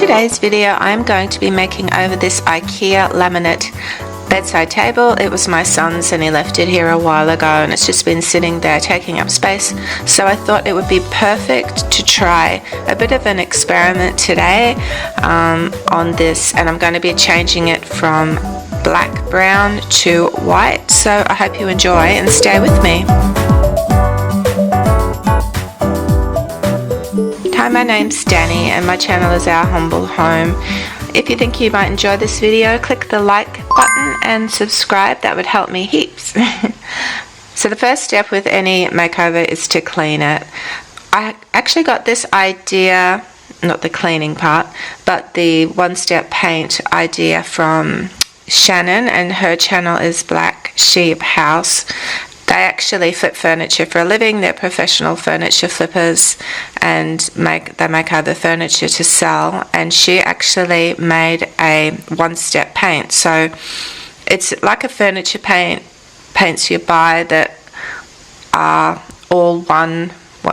today's video, I'm going to be making over this IKEA laminate bedside table. It was my son's and he left it here a while ago and it's just been sitting there taking up space. So I thought it would be perfect to try a bit of an experiment today on this, and I'm going to be changing it from black brown to white. So I hope you enjoy and stay with me. Hi, my name's Danny and my channel is Our Humble Home. If you think you might enjoy this video, click the like button and subscribe. That would help me heaps. So the first step with any makeover is to clean it. I actually got this idea, not the cleaning part, but the one-step paint idea from Shannon, and her channel is Black Sheep House. They actually flip furniture for a living. They're professional furniture flippers and they make other furniture to sell. And she actually made a one-step paint. So it's like a furniture paints you buy that are all one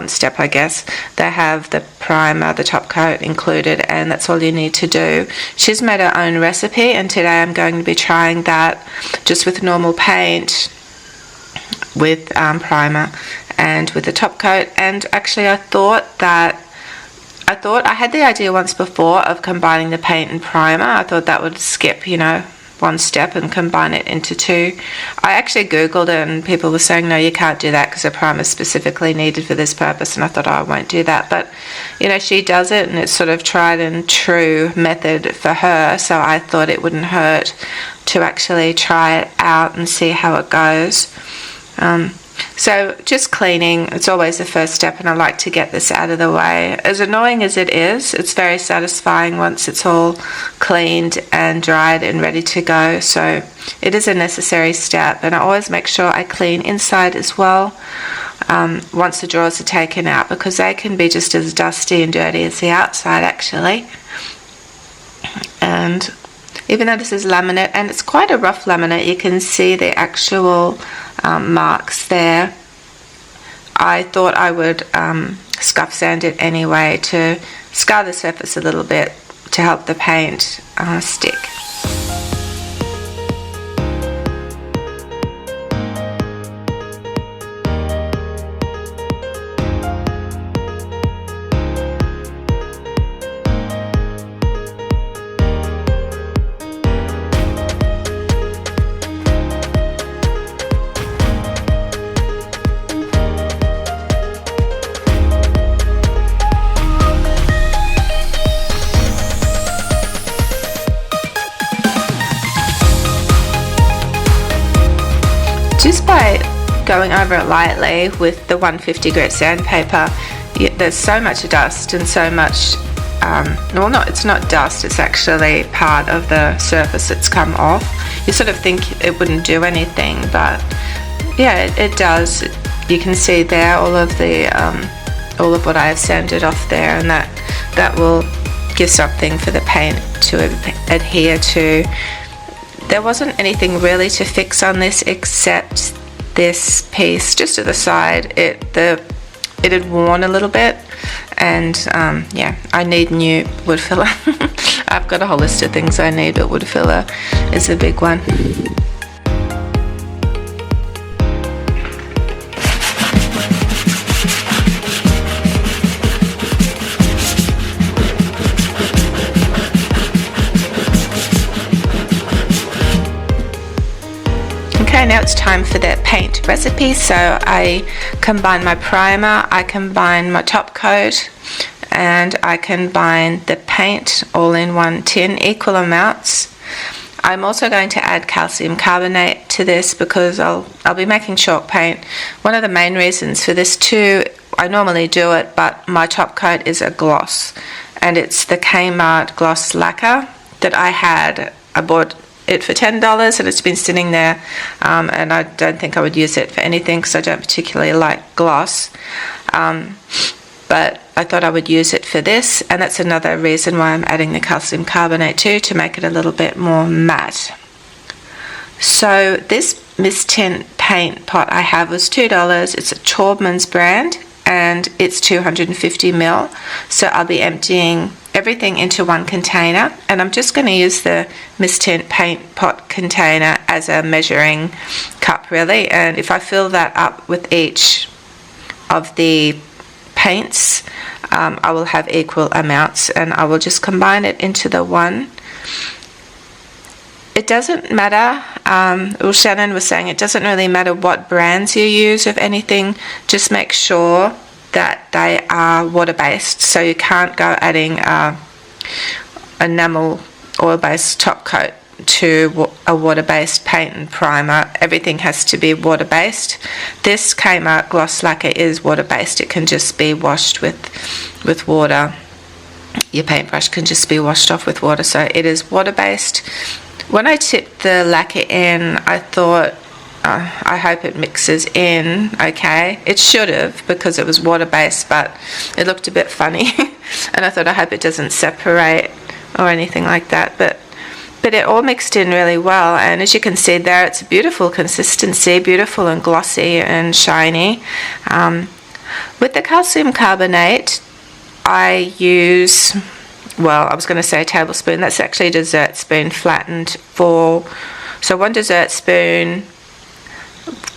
step, I guess. They have the primer, the top coat included, and that's all you need to do. She's made her own recipe, and today I'm going to be trying that just with normal paint, with primer and with the top coat. And actually I thought I had the idea once before of combining the paint and primer. I thought that would skip, one step and combine it into two. I actually googled it and people were saying no, you can't do that because a primer is specifically needed for this purpose, and I thought, oh, I won't do that. But she does it and it's sort of tried and true method for her, so I thought it wouldn't hurt to actually try it out and see how it goes. So just cleaning, it's always the first step, and I like to get this out of the way. As annoying as it is, it's very satisfying once it's all cleaned and dried and ready to go. So it is a necessary step, and I always make sure I clean inside as well once the drawers are taken out, because they can be just as dusty and dirty as the outside actually. And even though this is laminate, and it's quite a rough laminate, you can see the actual marks there. I thought I would scuff sand it anyway to scar the surface a little bit to help the paint stick. Just by going over it lightly with the 150 grit sandpaper, there's so much dust and so much, it's not dust, it's actually part of the surface that's come off. You sort of think it wouldn't do anything, but yeah, it does. You can see there all of what I have sanded off there, and that will give something for the paint to adhere to. There wasn't anything really to fix on this except this piece just to the side. It had worn a little bit, and yeah, I need new wood filler. I've got a whole list of things I need, but wood filler is a big one. Okay, now it's time for the paint recipe. So I combine my primer, I combine my top coat, and I combine the paint all in one tin, equal amounts. I'm also going to add calcium carbonate to this because I'll be making chalk paint. One of the main reasons for this too, I normally do it, but my top coat is a gloss, and it's the Kmart gloss lacquer that I had. I bought it for $10 and it's been sitting there, and I don't think I would use it for anything because I don't particularly like gloss, but I thought I would use it for this, and that's another reason why I'm adding the calcium carbonate too, to make it a little bit more matte. So this mist tint paint pot I have was $2. It's a Taubman's brand and it's 250 ml, so I'll be emptying everything into one container, and I'm just going to use the Miss Tint paint pot container as a measuring cup really. And if I fill that up with each of the paints, I will have equal amounts, and I will just combine it into the one. It doesn't matter, well, Shannon was saying it doesn't really matter what brands you use of anything, just make sure that they are water-based. So you can't go adding enamel oil-based top coat to a water-based paint and primer. Everything has to be water-based. This Kmart gloss lacquer is water-based. It can just be washed with water. Your paintbrush can just be washed off with water, so it is water-based. When I tipped the lacquer in, I thought, I hope it mixes in okay. It should have, because it was water-based, but it looked a bit funny. And I thought, I hope it doesn't separate or anything like that. But it all mixed in really well, and as you can see there, it's a beautiful consistency, beautiful and glossy and shiny. With the calcium carbonate, I use, well, I was going to say a tablespoon. That's actually a dessert spoon flattened so 1 dessert spoon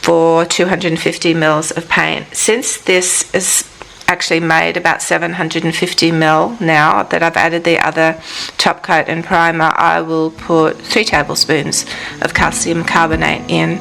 for 250 mils of paint. Since this is actually made about 750 mil now that I've added the other top coat and primer, I will put 3 tablespoons of calcium carbonate in.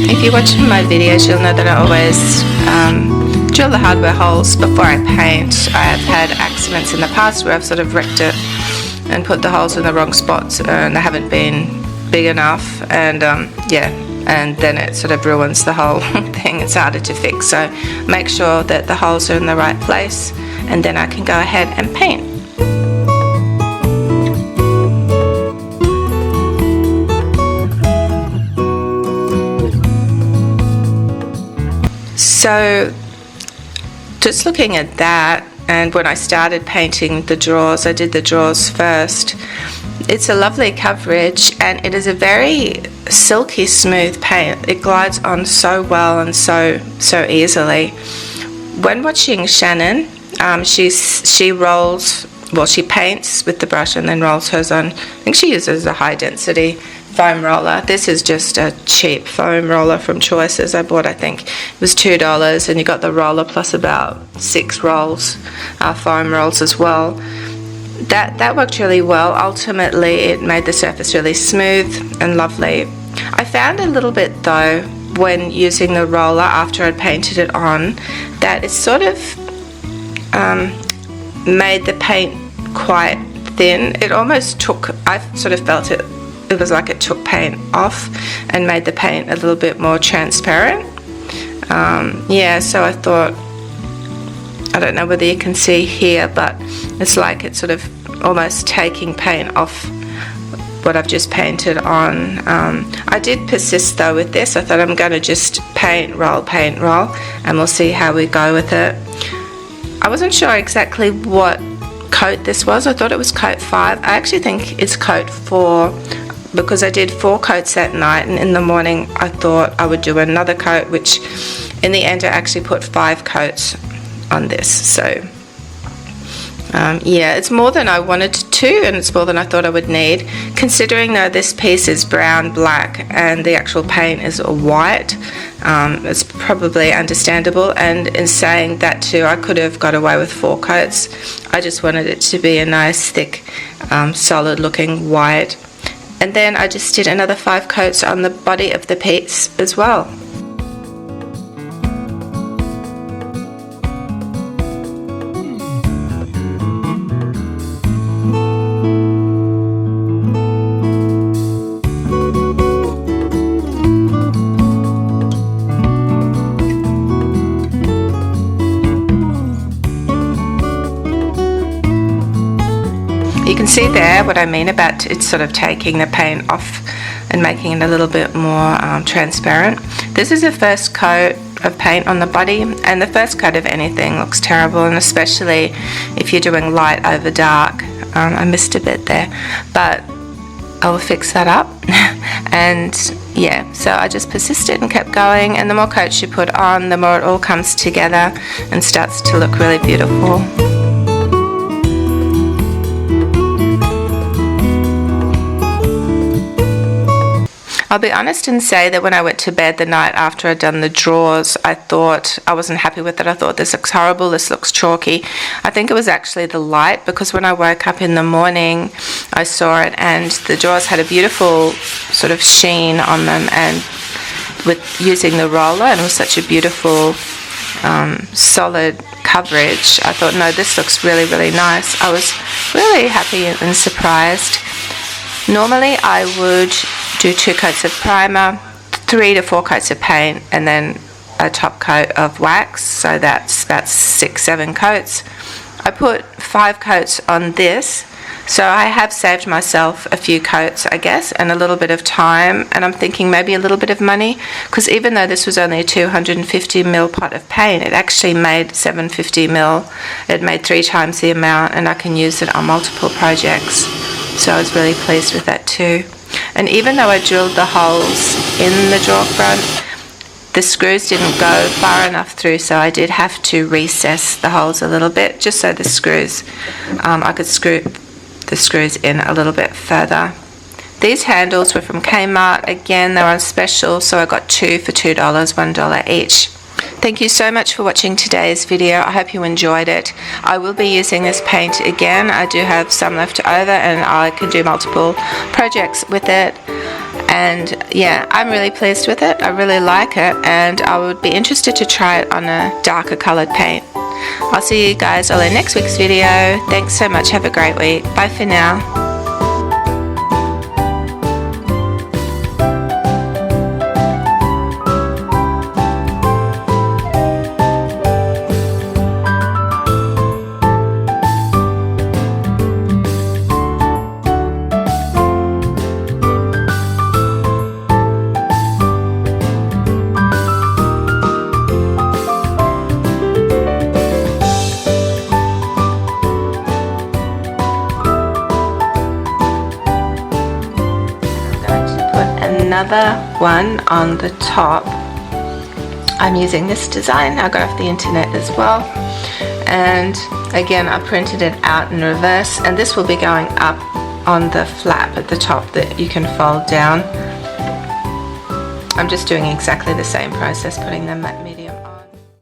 If you're watching my videos, you'll know that I always drill the hardware holes before I paint. I have had accidents in the past where I've sort of wrecked it and put the holes in the wrong spots, and they haven't been big enough, and yeah, and then it sort of ruins the whole thing. It's harder to fix, so make sure that the holes are in the right place, and then I can go ahead and paint. So just looking at that, and when I started painting the drawers, I did the drawers first. It's a lovely coverage, and it is a very silky smooth paint. It glides on so well and so easily. When watching Shannon, she rolls, well, she paints with the brush and then rolls hers on. I think she uses a high density foam roller. This is just a cheap foam roller from Choices. I bought, I think it was $2, and you got the roller plus about 6 rolls, foam rolls as well. That worked really well. Ultimately, it made the surface really smooth and lovely. I found a little bit though, when using the roller after I'd painted it on, that it sort of made the paint quite thin. It almost took, I sort of felt it was like it took paint off and made the paint a little bit more transparent. Yeah, so I thought, I don't know whether you can see here, but it's like it's sort of almost taking paint off what I've just painted on. I did persist though with this. I thought I'm going to just paint roll, and we'll see how we go with it. I wasn't sure exactly what coat this was. I thought it was coat 5. I actually think it's coat 4, because I did 4 coats that night, and in the morning I thought I would do another coat, which in the end I actually put 5 coats on this. So yeah, it's more than I wanted to, and it's more than I thought I would need, considering though this piece is brown black and the actual paint is white. It's probably understandable, and in saying that too, I could have got away with 4 coats. I just wanted it to be a nice thick solid looking white. And then I just did another 5 coats on the body of the piece as well. You can see there what I mean about it's sort of taking the paint off and making it a little bit more transparent. This is the first coat of paint on the body, and the first coat of anything looks terrible, and especially if you're doing light over dark. I missed a bit there, but I will fix that up. And yeah, so I just persisted and kept going, and the more coats you put on, the more it all comes together and starts to look really beautiful. I'll be honest and say that when I went to bed the night after I'd done the drawers, I thought I wasn't happy with it. I thought this looks horrible, this looks chalky. I think it was actually the light, because when I woke up in the morning I saw it, and the drawers had a beautiful sort of sheen on them, and with using the roller, and it was such a beautiful solid coverage, I thought, no, this looks really, really nice. I was really happy and surprised. Normally I would do 2 coats of primer, 3 to 4 coats of paint, and then a top coat of wax, so that's 6-7 coats. I put 5 coats on this, so I have saved myself a few coats, I guess, and a little bit of time, and I'm thinking maybe a little bit of money, because even though this was only a 250ml pot of paint, it actually made 750ml. It made 3 times the amount, and I can use it on multiple projects, so I was really pleased with that too. And even though I drilled the holes in the drawer front, the screws didn't go far enough through, so I did have to recess the holes a little bit, just so the screws, I could screw the screws in a little bit further. These handles were from Kmart. Again, they're on special, so I got 2 for $2, $1 each. Thank you so much for watching today's video. I hope you enjoyed it. I will be using this paint again. I do have some left over, and I can do multiple projects with it. And yeah, I'm really pleased with it. I really like it, and I would be interested to try it on a darker colored paint. I'll see you guys all in next week's video. Thanks so much. Have a great week. Bye for now. Another one on the top. I'm using this design I got off the internet as well, and again I printed it out in reverse, and this will be going up on the flap at the top that you can fold down. I'm just doing exactly the same process, putting them at medium.